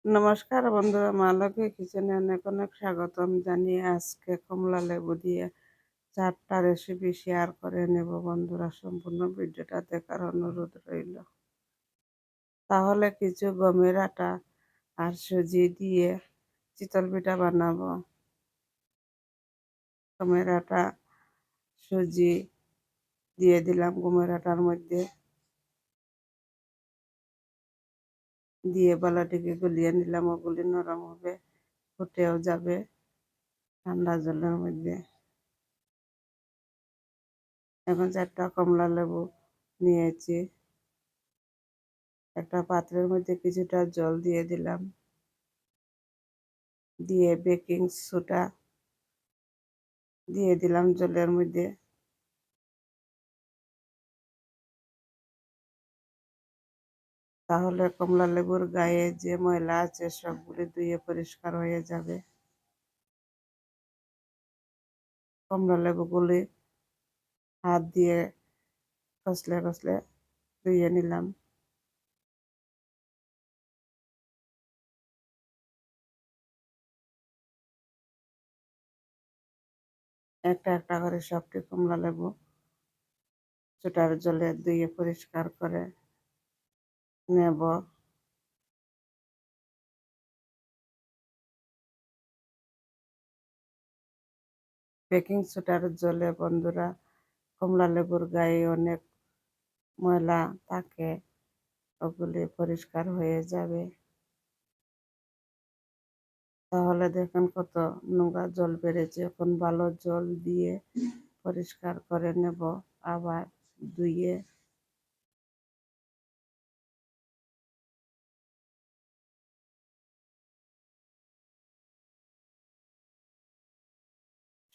নমস্কার বন্ধুরা, মা লক্ষ্মী কিচেনে অনেক অনেক স্বাগতম জানিয়ে আজকে কমলা লেবু দিয়ে 4টা রেসিপি শেয়ার করে নেব বন্ধুরা। সম্পূর্ণ ভিডিওটা দেখার অনুরোধ রইল। তাহলে কিছু গমের আটা আর সুজি দিয়ে চিতল পিঠা বানাবো। গমের আটা সুজি দিয়ে দিলাম গমের আটার মধ্যে, দিয়ে বালাটিকে গুলিয়ে নিলাম। ওগুলি নরম হবে, ফুটেও যাবে ঠান্ডা জলের মধ্যে। এখন 4টা কমলা লেবু নিয়েছি। একটা পাত্রের মধ্যে কিছুটা জল দিয়ে দিলাম, দিয়ে বেকিং সোডা দিয়ে দিলাম জলের মধ্যে। তাহলে কমলা লেবুর গায়ে যে ময়লা আছে সবগুলি ধুয়ে পরিষ্কার হয়ে যাবে। কমলা লেবুগুলি হাত দিয়ে কষলে কষলে ধুয়ে নিলাম। একটা একটা করে সবটি কমলা লেবু ছোটার জলে ধুয়ে পরিষ্কার করে নেব। বেকিং সোডার জলে বন্ধুরা কমলা লেবুর গায়ে অনেক ময়লা থাকে, ওগুলি পরিষ্কার হয়ে যাবে। তাহলে দেখুন কত নোংরা জল বেড়েছে। এখন ভালো জল দিয়ে পরিষ্কার করে নেব, আবার ধুয়ে।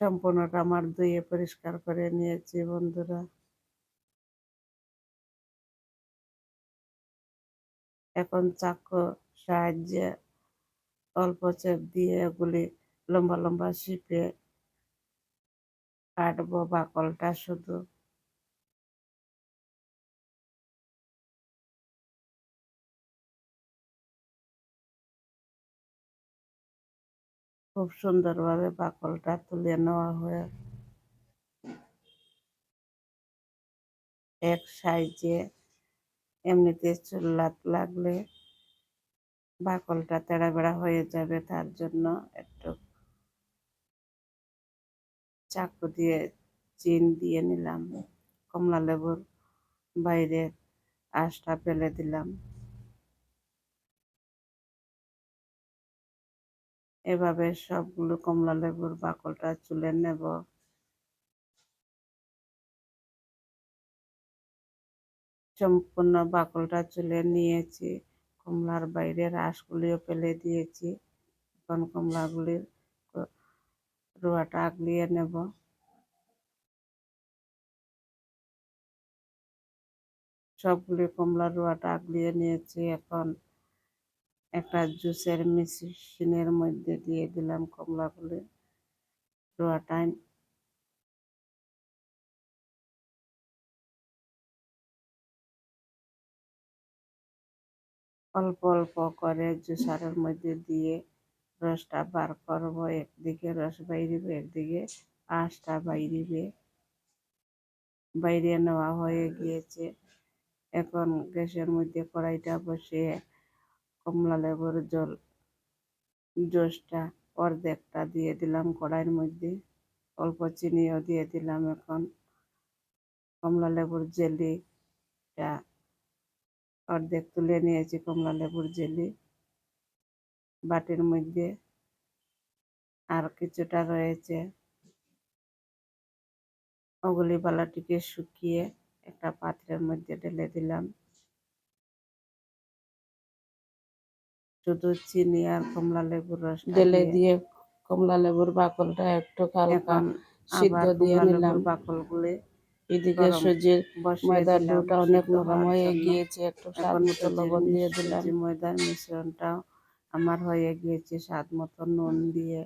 সম্পূর্ণটা আমার ধুয়ে পরিষ্কার করে নিয়েছি বন্ধুরা। এখন চাকু সাহায্যে অল্প চেপ দিয়ে এগুলি লম্বা লম্বা শিপে কাটবো, বাকলটা শুধু। খুব সুন্দরভাবে বাকলটা তুলে নেওয়া হয়ে এক সাইজে। এমনিতে চুল্লাত লাগলে বাকলটা তেড়া বেড়া হয়ে যাবে, তার জন্য একটু চাকু দিয়ে চিন দিয়ে নিলাম। কমলা লেবুর বাইরের আঁশটা ফেলে দিলাম। এভাবে সবগুলো কমলা লেবুর বাকলটা চুলে নেব। সম্পূর্ণ বাকলটা চুলে নিয়েছি, কমলার বাইরের আঁশগুলিও ফেলে দিয়েছি। এখন কমলাগুলির রোয়াটা আগলিয়ে নেব। সবগুলি কমলার রোয়াটা আগলিয়ে নিয়েছি। এখন একটা জুসের মেশিনের মধ্যে দিয়ে দিলাম কমলাগুলি রোয়াটা। অল্প অল্প করে জুসারের মধ্যে দিয়ে রসটা বার করবো। একদিকে রস বাইরিবে, একদিকে আঁশটা বাইরিবে। বাইরে নেওয়া হয়ে গিয়েছে। এখন গ্যাসের মধ্যে কড়াইটা বসিয়ে কমলা লেবুর জুসটা অর্ধেকটা দিয়ে দিলাম কড়াইয়ের মধ্যে। অল্প চিনিও দিয়ে দিলাম। এখন কমলা লেবুর জেলিটা অর্ধেক তুলে নিয়েছি। কমলা লেবুর জেলি বাটির মধ্যে আর কিছুটা রয়েছে, ওগুলি বালাটিকে শুকিয়ে একটা পাত্রের মধ্যে ঢেলে দিলাম। শুধু চিনি আর কমলা লেবুর রস ঢেলে দিয়ে কমলা লেবুর বাকলটা একটু হালকা সিদ্ধ দিয়ে নিলাম। বাকলগুলি এদিকে সুজির ময়দার ডোটা অনেক নরম হয়ে গিয়েছে, একটু স্বাদ মতো লবণ দিয়ে দিলাম। ময়দার মিশ্রণটাও আমার হয়ে গিয়েছে। স্বাদ মতো নুন দিয়ে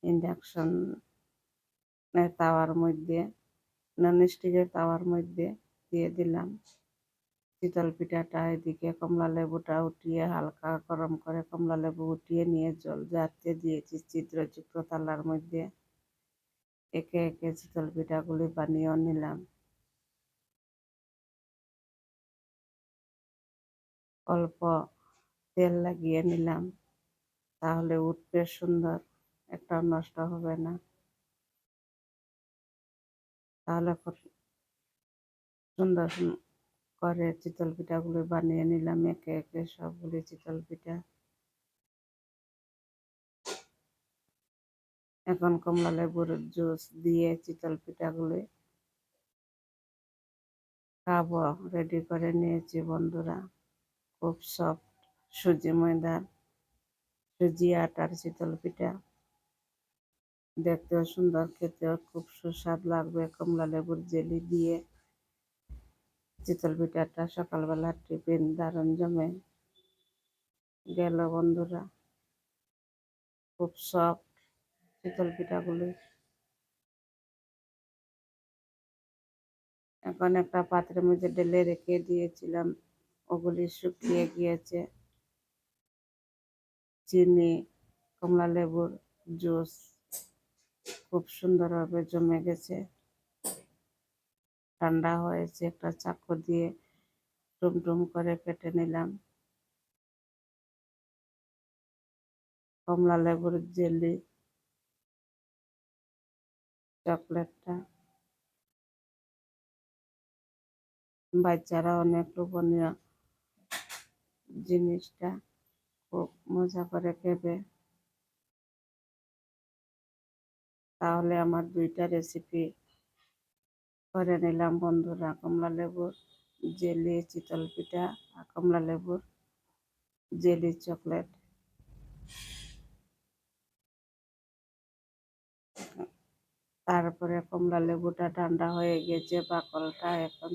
ইন্ডাকশন তাওয়ার মধ্যে, ননস্টিকের তাওয়ার মধ্যে দিয়ে দিলাম। শীতল পিঠাটা এদিকে কমলা লেবুটা উঠিয়ে হালকা গরম করে কমলা লেবু উঠিয়ে নিয়ে জল জারতে দিয়েছি ছিদ্রযুক্ত থালার মধ্যে। একে একে শীতল পিঠাগুলি বানিয়েও নিলাম। অল্প তেল লাগিয়ে নিলাম, তাহলে উঠবে সুন্দর, একটাও নষ্ট হবে না। তাহলে সুন্দর করে চিতল পিঠাগুলি বানিয়ে নিলাম একে একে সবগুলি চিতল পিঠা। এখন কমলা লেবুর জুস দিয়ে চিতল পিঠাগুলি খাবো। রেডি করে নিয়েছি বন্ধুরা, খুব সফট সুজি ময়দার সুজি আটার চিতল পিঠা, দেখতেও সুন্দর, খেতেও খুব সুস্বাদ লাগবে। কমলা লেবুর জেলি দিয়ে চিতল পিঠাটা সকালবেলা টিফিন দারুণ জমে গেল বন্ধুরা। খুব সফট চিতল পিঠাগুলি। এখন একটা পাত্রের মধ্যে ঢেলে রেখে দিয়েছিলাম, ওগুলি শুকিয়ে গিয়েছে। চিনি, কমলা লেবুর জুস খুব সুন্দরভাবে জমে গেছে, ঠান্ডা হয়েছে। একটা চাকু দিয়ে টুমটুম করে কেটে নিলাম কমলা লেবুর জেলি চকলেটটা। বাচ্চারা অনেক লোভনীয় জিনিসটা, খুব মজা করে খেবে। তাহলে আমার দুইটা রেসিপি করে নিলাম বন্ধুরা, কমলা লেবুর জেলি চিতল পিঠা আর কমলা লেবুর জেলি চকলেট। তারপরে কমলা লেবুটা ঠান্ডা হয়ে গেছে, বাকলটা এখন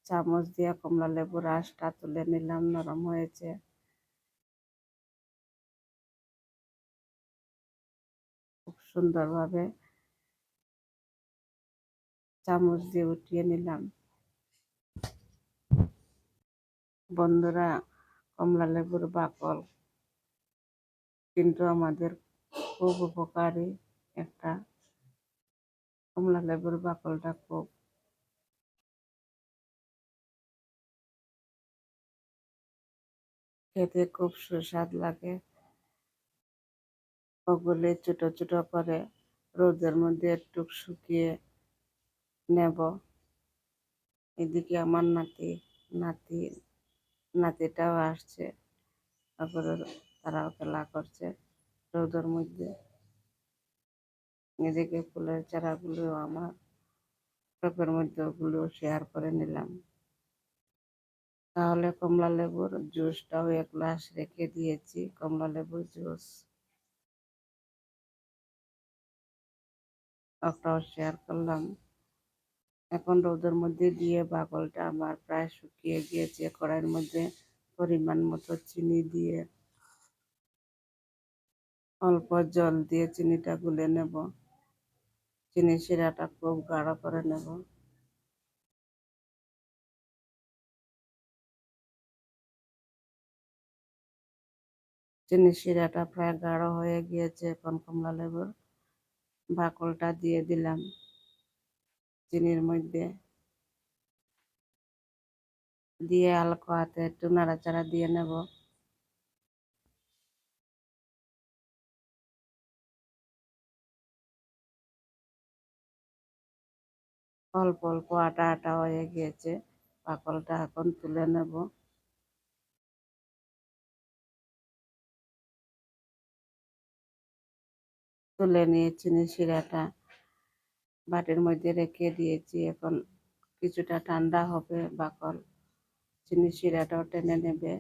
চামচ দিয়ে কমলা লেবুর রসটা তুলে নিলাম, নরম হয়েছে। খুব সুন্দরভাবে চামচ দিয়ে উঠিয়ে নিলাম বন্ধুরা। কমলা লেবুর বাকল কিন্তু আমাদের খুব উপকারী একটা, কমলা লেবুর বাকলটা খুব খেতে খুব সুস্বাদ লাগে। ওগুলি ছোট ছোট করে রোদের মধ্যে একটু শুকিয়ে নেব। এদিকে আমার নাতি নাতিটাও আসছে, তারপরে তারাও খেলা করছে রোদের মধ্যে। এদিকে ফুলের চারাগুলো আমার টবের মধ্যে, ওগুলো শেয়ার করে নিলাম। তাহলে কমলা লেবুর জুসটাও এক গ্লাস রেখে দিয়েছি, কমলা লেবুর জুস ওটাও শেয়ার করলাম। এখন রোদের মধ্যে দিয়ে বাকলটা আমার প্রায় শুকিয়ে গিয়েছে। কড়াইয়ের মধ্যে পরিমাণ মতো চিনি দিয়ে অল্প জল দিয়ে চিনিটা গুলে নেব। চিনি শিরাটা খুব গাঢ় করে নেব। চিনি শিরাটা প্রায় গাঢ় হয়ে গিয়েছে। এখন কমলা লেবুর বাকলটা দিয়ে দিলাম চিনির মধ্যে, দিয়ে হালকা হাতে একটু নাড়াচাড়া দিয়ে নেব। অল্প অল্প আটা আটা হয়ে গিয়েছে, বাকলটা এখন তুলে নেব। তুলে নিয়ে চিনি শিরাটা বাটির মধ্যে রেখে দিয়েছি। এখন কিছুটা ঠান্ডা হবে বাকল, চিনি শিরাটাও টেনে নেবে।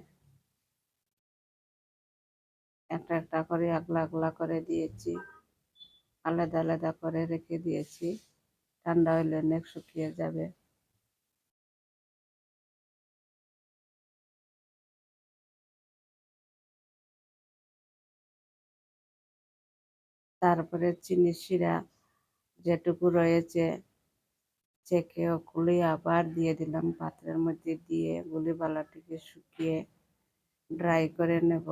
একটা একটা করে আগলা আগলা করে দিয়েছি, আলাদা আলাদা করে রেখে দিয়েছি। ঠান্ডা হইলে অনেক শুকিয়ে যাবে। তারপরে চিনি শিরা যেটুকু রয়েছে ছেঁকে ওগুলি আবার দিয়ে দিলাম পাত্রের মধ্যে, দিয়ে ওগুলি ভালোটিকে শুকিয়ে ড্রাই করে নেব।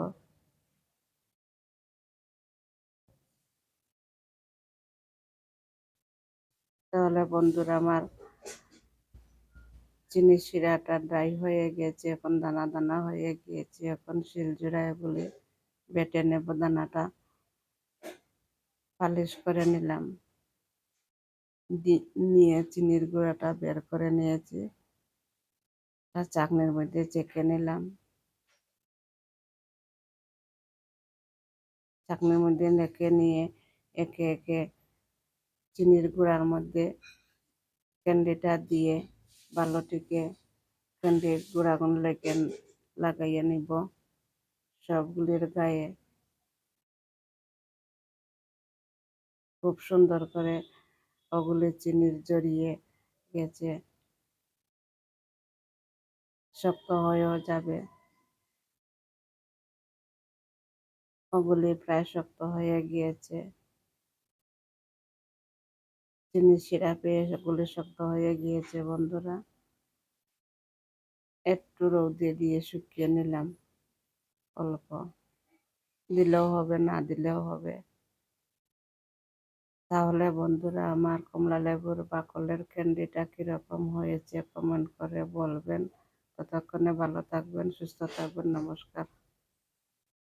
তাহলে বন্ধুরা আমার চিনি শিরাটা ড্রাই হয়ে গেছে, এখন দানা দানা হয়ে গিয়েছে। এখন শিলজোড়া এগুলি বেটে নেব। দানাটা পালিশ করে নিলাম, নিয়ে চিনির গুঁড়াটা বের করে নিয়েছি, চাকনির মধ্যে চেকে নিলাম। চাকনির মধ্যে নেকে নিয়ে একে একে চিনির গুঁড়ার মধ্যে ক্যান্ডিটা দিয়ে ভালোটিকে ক্যান্ডির গুঁড়াগুলো লাগাইয়ে নিব সবগুলির গায়ে। খুব সুন্দর করে ওগুলি চিনির জড়িয়ে গেছে, শক্ত হয়েও যাবে। ওগুলি প্রায় শক্ত হয়ে গিয়েছে, চিনি সিরাপে ওগুলি শক্ত হয়ে গিয়েছে বন্ধুরা। একটু রৌদে দিয়ে শুকিয়ে নিলাম, অল্প দিলেও হবে, না দিলেও হবে। তাহলে বন্ধুরা আমার কমলা লেবুর বাকলের ক্যান্ডিটা কীরকম হয়েছে কমেন্ট করে বলবেন। ততক্ষণে ভালো থাকবেন, সুস্থ থাকবেন। নমস্কার।